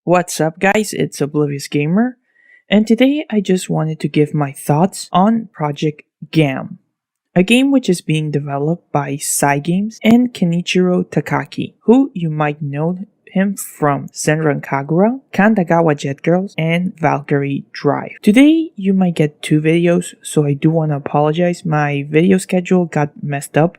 What's up, guys? It's Oblivious Gamer, and today I just wanted to give my thoughts on Project GAMM, a game which is being developed by Cygames and Kenichiro Takaki, who you might know him from Senran Kagura, Kandagawa Jet Girls, and Valkyrie Drive. Today you might get two videos, so I do want to apologize. My video schedule got messed up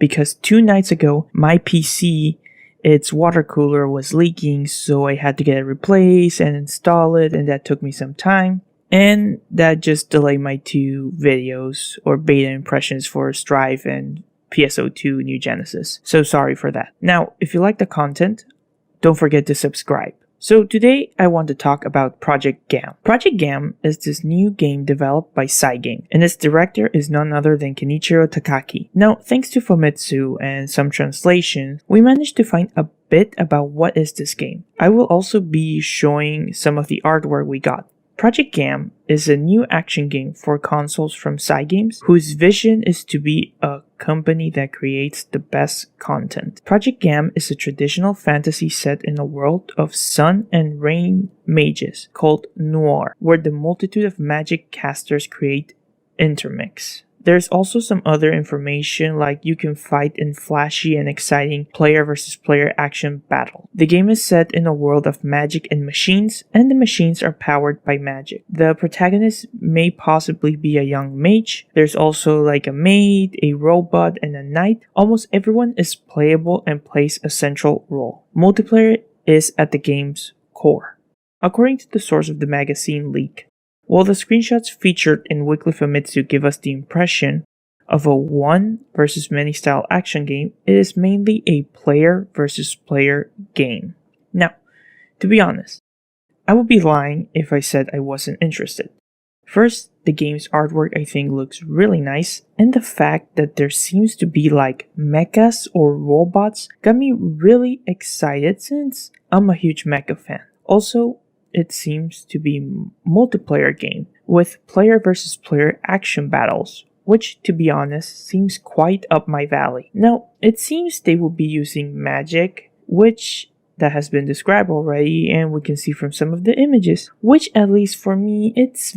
because 2 nights ago my PC, its water cooler was leaking, so I had to get it replaced and install it, and that took me some time. And that just delayed my 2 videos or beta impressions for Strive and PSO2 New Genesis. So sorry for that. Now, if you like the content, don't forget to subscribe. So today I want to talk about Project GAMM. Project GAMM is this new game developed by Cygames, and its director is none other than Kenichiro Takaki. Now, thanks to Famitsu and some translations, we managed to find a bit about what is this game. I will also be showing some of the artwork we got. Project GAMM is a new action game for consoles from Cygames, whose vision is to be a company that creates the best content. Project GAMM is a traditional fantasy set in a world of sun and rain mages called Noir, where the multitude of magic casters create intermix. There's also some other information, like you can fight in flashy and exciting player versus player action battle. The game is set in a world of magic and machines, and the machines are powered by magic. The protagonist may possibly be a young mage. There's also like a maid, a robot, and a knight. Almost everyone is playable and plays a central role. Multiplayer is at the game's core, according to the source of the magazine leak. While the screenshots featured in Weekly Famitsu give us the impression of a one versus many style action game, it is mainly a player versus player game. Now, to be honest, I would be lying if I said I wasn't interested. First, the game's artwork I think looks really nice, and the fact that there seems to be like mechas or robots got me really excited since I'm a huge mecha fan. Also, it seems to be a multiplayer game with player versus player action battles, which, to be honest, seems quite up my valley. Now, it seems they will be using magic, which that has been described already, and we can see from some of the images, which at least for me, it's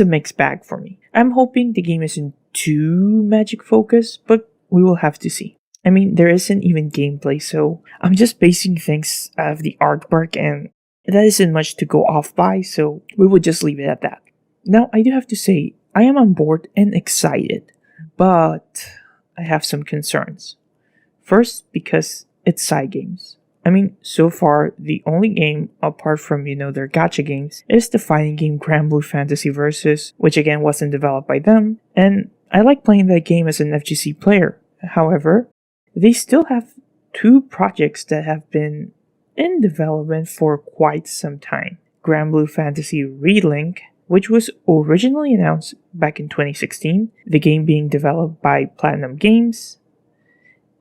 a mixed bag for me. I'm hoping the game isn't too magic focused, but we will have to see. I mean, there isn't even gameplay, so I'm just basing things out of the artwork, and that isn't much to go off by, so we would just leave it at that. Now, I do have to say, I am on board and excited, but I have some concerns. First, because it's Cygames. I mean, so far, the only game, apart from, their gacha games, is the fighting game Granblue Fantasy Versus, which again wasn't developed by them, and I like playing that game as an FGC player. However, they still have 2 projects that have been in development for quite some time. Granblue Fantasy ReLink, which was originally announced back in 2016, the game being developed by Platinum Games,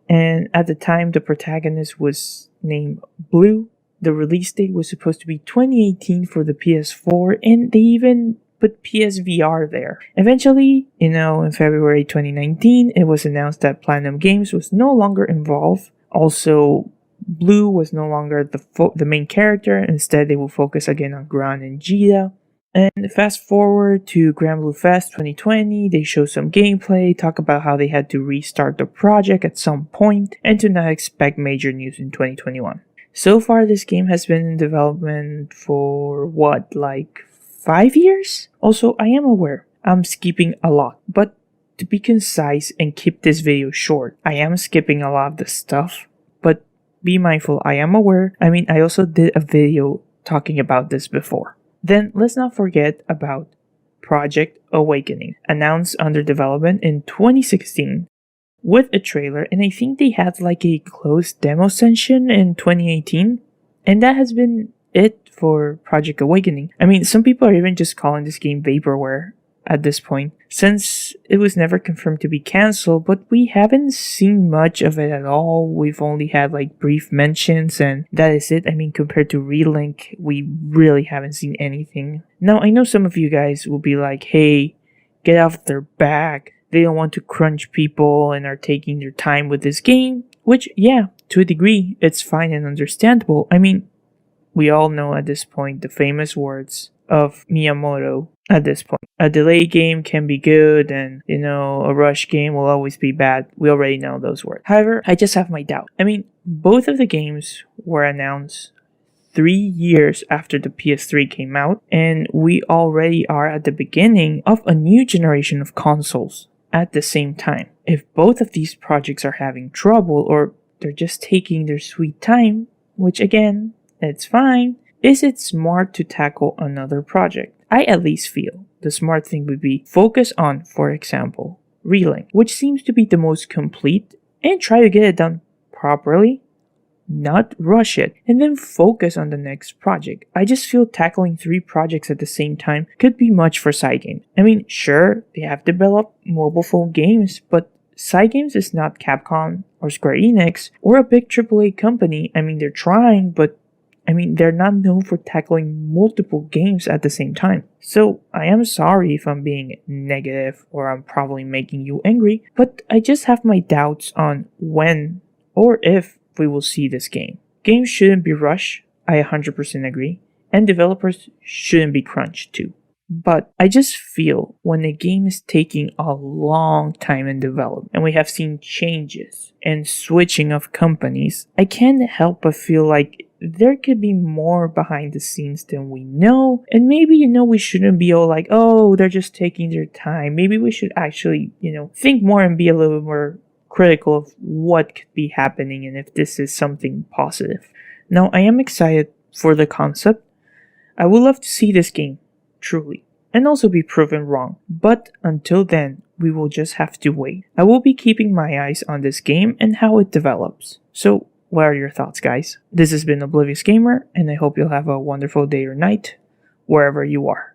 and at the time the protagonist was named Blue. The release date was supposed to be 2018 for the PS4, and they even put PSVR there. Eventually, in February 2019, it was announced that Platinum Games was no longer involved. Also, Blue was no longer the main character. Instead, they will focus again on Gran and Jita. And fast forward to Granblue Fest 2020, they show some gameplay, talk about how they had to restart the project at some point, and to not expect major news in 2021. So far, this game has been in development for 5 years? Also, I am aware I'm skipping a lot, but to be concise and keep this video short, I am skipping a lot of the stuff, but be mindful, I am aware. I mean, I also did a video talking about this before. Then, let's not forget about Project Awakening, announced under development in 2016 with a trailer, and I think they had a closed demo session in 2018, and that has been it for Project Awakening. I mean, some people are even just calling this game vaporware at this point, since it was never confirmed to be cancelled, but we haven't seen much of it at all. We've only had brief mentions, and that is it. I mean, compared to ReLink, we really haven't seen anything. Now, I know some of you guys will be like, hey, get off their back. They don't want to crunch people and are taking their time with this game, which, yeah, to a degree, it's fine and understandable. I mean, we all know at this point the famous words of Miyamoto at this point. A delay game can be good and, a rush game will always be bad. We already know those words. However, I just have my doubt. I mean, both of the games were announced 3 years after the PS3 came out, and we already are at the beginning of a new generation of consoles at the same time. If both of these projects are having trouble or they're just taking their sweet time, which again, it's fine, is it smart to tackle another project? I at least feel the smart thing would be focus on, for example, ReLink, which seems to be the most complete, and try to get it done properly, not rush it, and then focus on the next project. I just feel tackling 3 projects at the same time could be much for Cygames. I mean, sure, they have developed mobile phone games, but Cygames is not Capcom or Square Enix or a big AAA company. I mean, they're trying, but they're not known for tackling multiple games at the same time. So I am sorry if I'm being negative or I'm probably making you angry, but I just have my doubts on when or if we will see this game. Games shouldn't be rushed, I 100% agree, and developers shouldn't be crunched too. But I just feel when a game is taking a long time in development and we have seen changes and switching of companies, I can't help but feel like there could be more behind the scenes than we know. And maybe, we shouldn't be all like, oh, they're just taking their time. Maybe we should actually, think more and be a little bit more critical of what could be happening and if this is something positive. Now, I am excited for the concept. I would love to see this game, truly, and also be proven wrong. But until then, we will just have to wait. I will be keeping my eyes on this game and how it develops. So, what are your thoughts, guys? This has been Oblivious Gamer, and I hope you'll have a wonderful day or night, wherever you are.